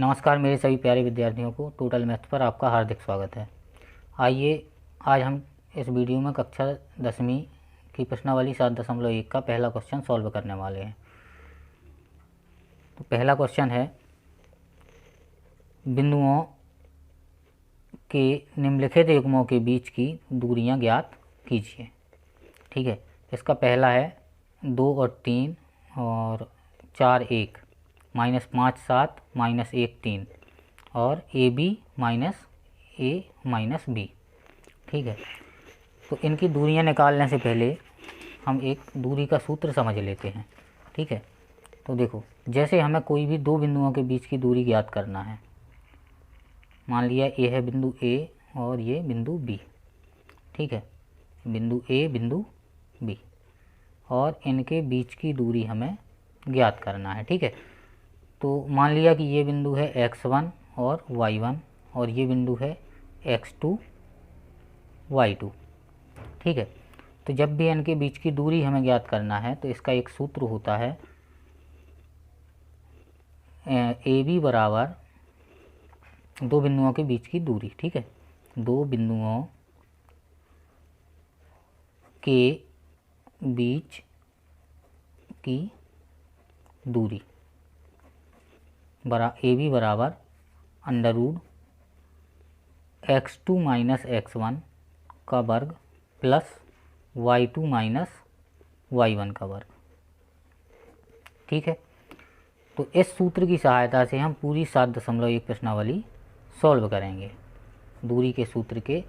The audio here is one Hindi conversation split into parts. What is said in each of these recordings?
नमस्कार मेरे सभी प्यारे विद्यार्थियों को टोटल मैथ्स पर आपका हार्दिक स्वागत है। आइए आज हम इस वीडियो में कक्षा 10वीं की प्रश्नावली 7.1 का पहला क्वेश्चन सॉल्व करने वाले हैं। तो पहला क्वेश्चन है, बिंदुओं के निम्नलिखित युग्मों के बीच की दूरियां ज्ञात कीजिए। ठीक है, इसका पहला है 2 और 3 और 4 1 -5 7 -1 3 और ए बी माइनस बी। ठीक है, तो इनकी दूरियां निकालने से पहले हम एक दूरी का सूत्र समझ लेते हैं। ठीक है, तो देखो, जैसे हमें कोई भी दो बिंदुओं के बीच की दूरी ज्ञात करना है। मान लिया ए है बिंदु ए और ये बिंदु बी। ठीक है, बिंदु ए बिंदु बी और इनके बीच की दूरी हमें ज्ञात करना है। ठीक है, तो मान लिया कि ये बिंदु है x1 और y1 और ये बिंदु है x2 y2। ठीक है, तो जब भी इनके बीच की दूरी हमें ज्ञात करना है तो इसका एक सूत्र होता है ए बी बराबर दो बिंदुओं के बीच की दूरी। ठीक है, दो बिंदुओं के बीच की दूरी ए बी बराबर under root x2 minus x1 का वर्ग प्लस y2 माइनस y1 का वर्ग। ठीक है, तो इस सूत्र की सहायता से हम पूरी 7.1 प्रश्नावली सॉल्व करेंगे। दूरी के सूत्र के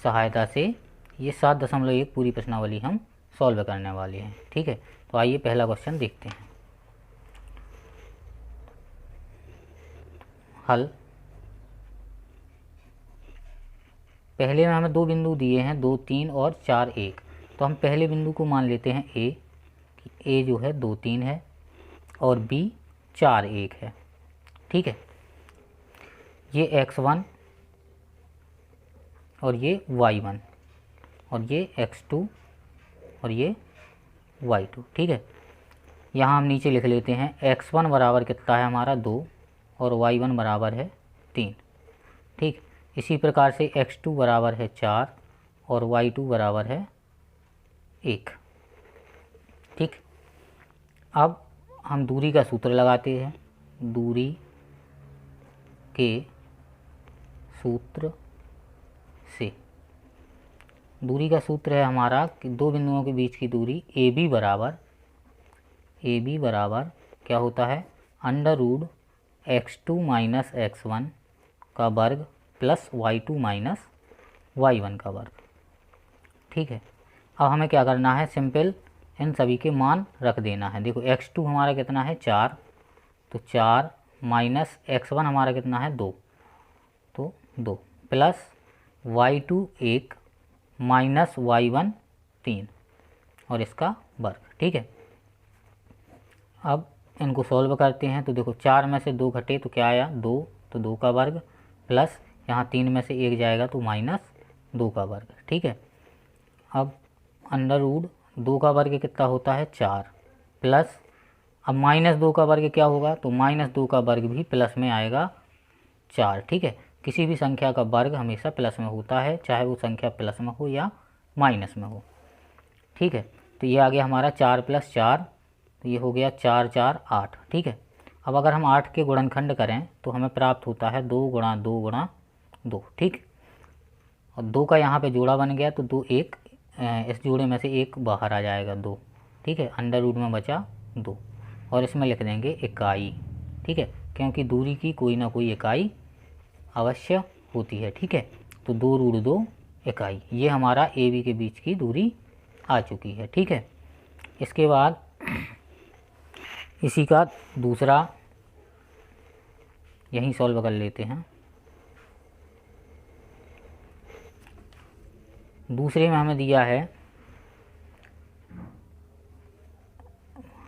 सहायता से ये 7.1 पूरी प्रश्नावली हम सॉल्व करने वाले हैं। ठीक है, तो आइए पहला क्वेश्चन देखते हैं। हल। पहले में हमें दो बिंदु दिए हैं, 2 3 और 4 1। तो हम पहले बिंदु को मान लेते हैं ए, कि ए जो है 2 3 है और बी 4 1 है। ठीक है, ये x1 और ये y1 और ये x2 और ये y2। ठीक है, यहाँ हम नीचे लिख लेते हैं x1 बराबर कितना है हमारा 2 और y1 बराबर है 3। ठीक, इसी प्रकार से x2 बराबर है 4 और y2 बराबर है 1। ठीक, अब हम दूरी का सूत्र लगाते हैं। दूरी के सूत्र से, दूरी का सूत्र है हमारा कि दो बिंदुओं के बीच की दूरी ए बी बराबर क्या होता है, under root x2 minus x1 का वर्ग प्लस y2 माइनस y1 का वर्ग। ठीक है, अब हमें क्या करना है, सिंपल इन सभी के मान रख देना है। देखो x2 हमारा कितना है 4, तो 4 माइनस x1 हमारा कितना है 2, तो 2 प्लस y2 1 माइनस y1 3 और इसका वर्ग। ठीक है, अब इनको सॉल्व करते हैं। तो देखो 4 में से 2 घटे तो क्या आया 2, तो 2 का वर्ग प्लस यहाँ 3 में से 1 जाएगा तो माइनस 2 का वर्ग। ठीक है, अब अंडर रूट 2 का वर्ग कितना होता है 4 प्लस, अब माइनस 2 का वर्ग क्या होगा, तो माइनस 2 का वर्ग भी प्लस में आएगा 4। ठीक है, किसी भी संख्या का वर्ग हमेशा प्लस में होता है, चाहे वो संख्या प्लस में हो या माइनस में हो। ठीक है, तो ये आ गया हमारा 4 + 4, तो ये हो गया 4 4 8। ठीक है, अब अगर हम 8 के गुणनखंड करें तो हमें प्राप्त होता है 2 × 2 × 2। ठीक, और 2 का यहाँ पे जोड़ा बन गया तो 2 1 इस जोड़े में से 1 बाहर आ जाएगा 2। ठीक है, अंडर रूट में बचा 2 और इसमें लिख देंगे इकाई। ठीक है, क्योंकि दूरी की कोई ना कोई इकाई अवश्य होती है। ठीक है, तो 2√2 इकाई, ये हमारा ए बी के बीच की दूरी आ चुकी है। ठीक है, इसके बाद इसी का दूसरा यहीं सॉल्व कर लेते हैं। दूसरे में हमें दिया है,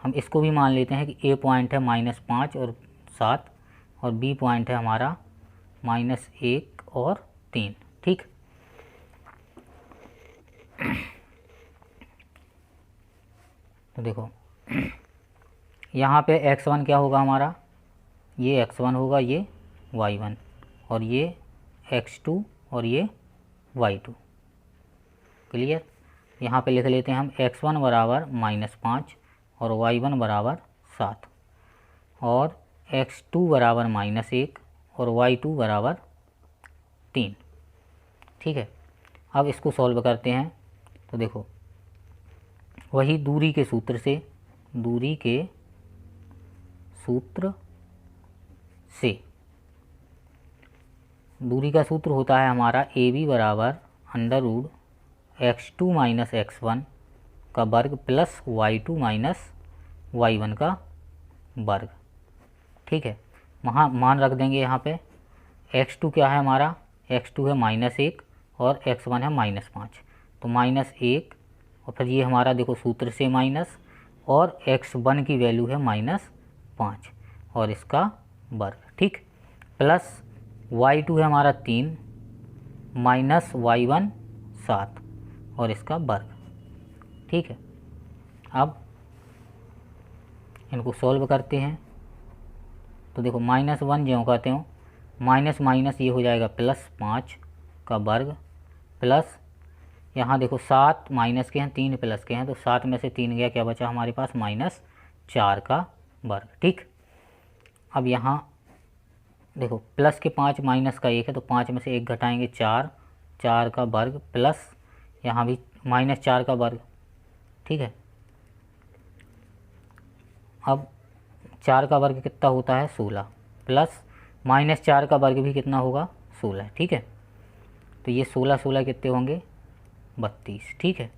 हम इसको भी मान लेते हैं कि ए पॉइंट है -5 और 7 और बी पॉइंट है हमारा -1 और 3। ठीक, तो देखो यहाँ पे x1 क्या होगा हमारा, ये x1 होगा, ये y1 और ये x2 और ये y2। क्लियर। यहाँ पे लिख लेते हैं हम x1 बराबर -5 और y1 बराबर 7 और x2 बराबर -1 और y2 बराबर 3। ठीक है। अब इसको सॉल्व करते हैं तो देखो वही दूरी के सूत्र से दूरी का सूत्र होता है हमारा AB बराबर √x2 - x1 का वर्ग प्लस y2 - y1 का वर्ग। ठीक है। वहाँ मान रख देंगे। यहाँ पे x2 क्या है हमारा, x2 है -1 और x1 है -5, तो -1 और फिर ये हमारा देखो सूत्र से माइनस और x1 की वैल्यू है -5 और इसका वर्ग। ठीक। प्लस y2 है हमारा 3 माइनस y1 7 और इसका वर्ग। ठीक है। अब इनको सॉल्व करते हैं तो देखो -1 जो कहते हो माइनस माइनस ये हो जाएगा +5 का वर्ग प्लस यहाँ देखो 7 माइनस के हैं 3 प्लस के हैं तो 7 में से 3 गया, क्या बचा हमारे पास -4 का वर्ग। ठीक। अब यहाँ देखो प्लस के 5 माइनस का 1 है तो 5 में से 1 घटाएंगे 4 का वर्ग प्लस यहाँ भी -4 का वर्ग। ठीक है। अब 4 का वर्ग कितना होता है 16 प्लस -4 का वर्ग भी कितना होगा 16। ठीक है। तो ये 16 कितने होंगे 32। ठीक है।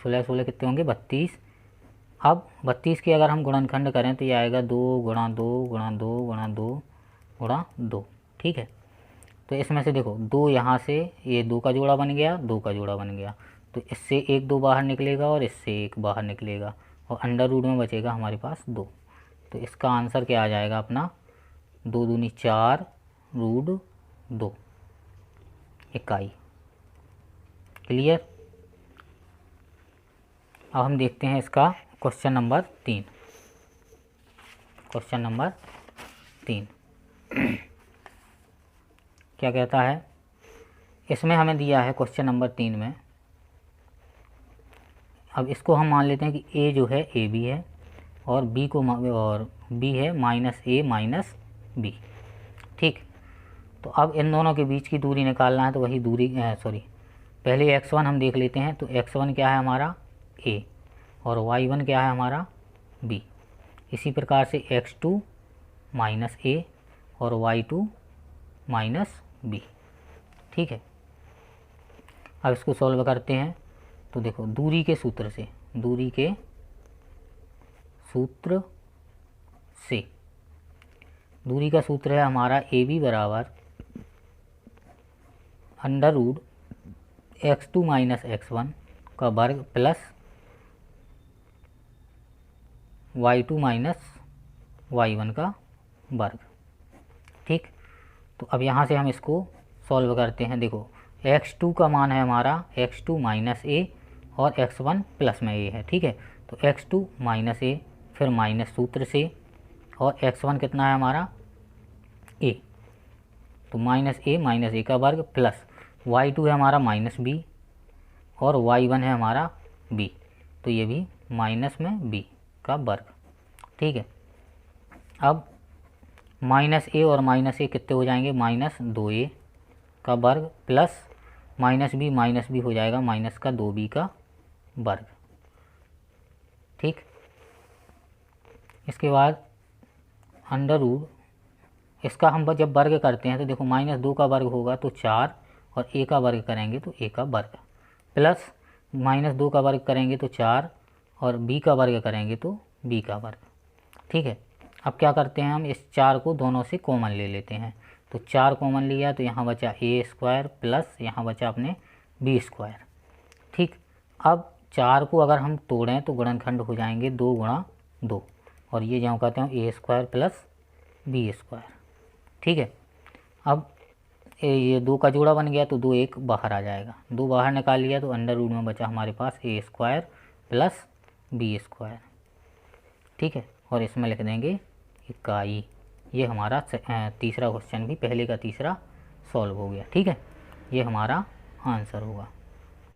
16 कितने होंगे 32। अब 32 के अगर हम गुणनखंड करें तो ये आएगा 2 × 2 × 2 × 2 × 2। ठीक है। तो इसमें से देखो 2 यहाँ से ये 2 का जोड़ा बन गया, 2 का जोड़ा बन गया, तो इससे 1 2 बाहर निकलेगा और इससे 1 बाहर निकलेगा और अंडर रूट में बचेगा हमारे पास 2। तो इसका आंसर क्या आ जाएगा अपना 2 दूनी 4 √2 इकाई। क्लियर। अब हम देखते हैं इसका क्वेश्चन नंबर 3। क्वेश्चन नंबर 3 क्या कहता है, इसमें हमें दिया है क्वेश्चन नंबर 3 में। अब इसको हम मान लेते हैं कि a जो है AB है और b को और b है -a - b। ठीक। तो अब इन दोनों के बीच की दूरी निकालना है तो वही दूरी पहले x1 हम देख लेते हैं। तो x1 क्या है हमारा a और y1 क्या है हमारा b। इसी प्रकार से x2 -a और y2 -b। ठीक है। अब इसको सॉल्व करते हैं तो देखो दूरी के सूत्र से दूरी का सूत्र है हमारा AB बराबर √x2 - x1 का वर्ग प्लस y2 - y1 का वर्ग। ठीक। तो अब यहाँ से हम इसको सॉल्व करते हैं। देखो x2 का मान है हमारा x2 - a और x1 प्लस में a है। ठीक है। तो x2 - a फिर माइनस सूत्र से और x1 कितना है हमारा a, तो -a का वर्ग प्लस y2 है हमारा -b और y1 है हमारा b, तो ये भी माइनस में b का वर्ग। ठीक है। अब -a और -a कितने हो जाएंगे -2a का वर्ग प्लस -b हो जाएगा माइनस का 2b का वर्ग। ठीक। इसके बाद अंडर रूट इसका हम जब वर्ग करते हैं तो देखो -2 का वर्ग होगा तो 4 और a का वर्ग करेंगे तो a का वर्ग प्लस -2 का वर्ग करेंगे तो 4 और b का वर्ग करेंगे तो b का वर्ग। ठीक है। अब क्या करते हैं हम इस 4 को दोनों से कॉमन ले लेते हैं। तो 4 कॉमन लिया तो यहाँ बचा a² प्लस यहाँ बचा अपने b²। ठीक। अब 4 को अगर हम तोड़ें तो गुणनखंड हो जाएंगे 2 × 2 और ये जो कहते हैं a² प्लस b²। ठीक है। अब ये 2 का जोड़ा बन गया तो 2 1 बाहर आ जाएगा, 2 बाहर निकाल लिया तो अंडर रूट में बचा हमारे पास a² प्लस b²। ठीक है। और इसमें लिख देंगे इकाई, ये हमारा तीसरा क्वेश्चन भी पहले का तीसरा सॉल्व हो गया। ठीक है, ये हमारा आंसर होगा।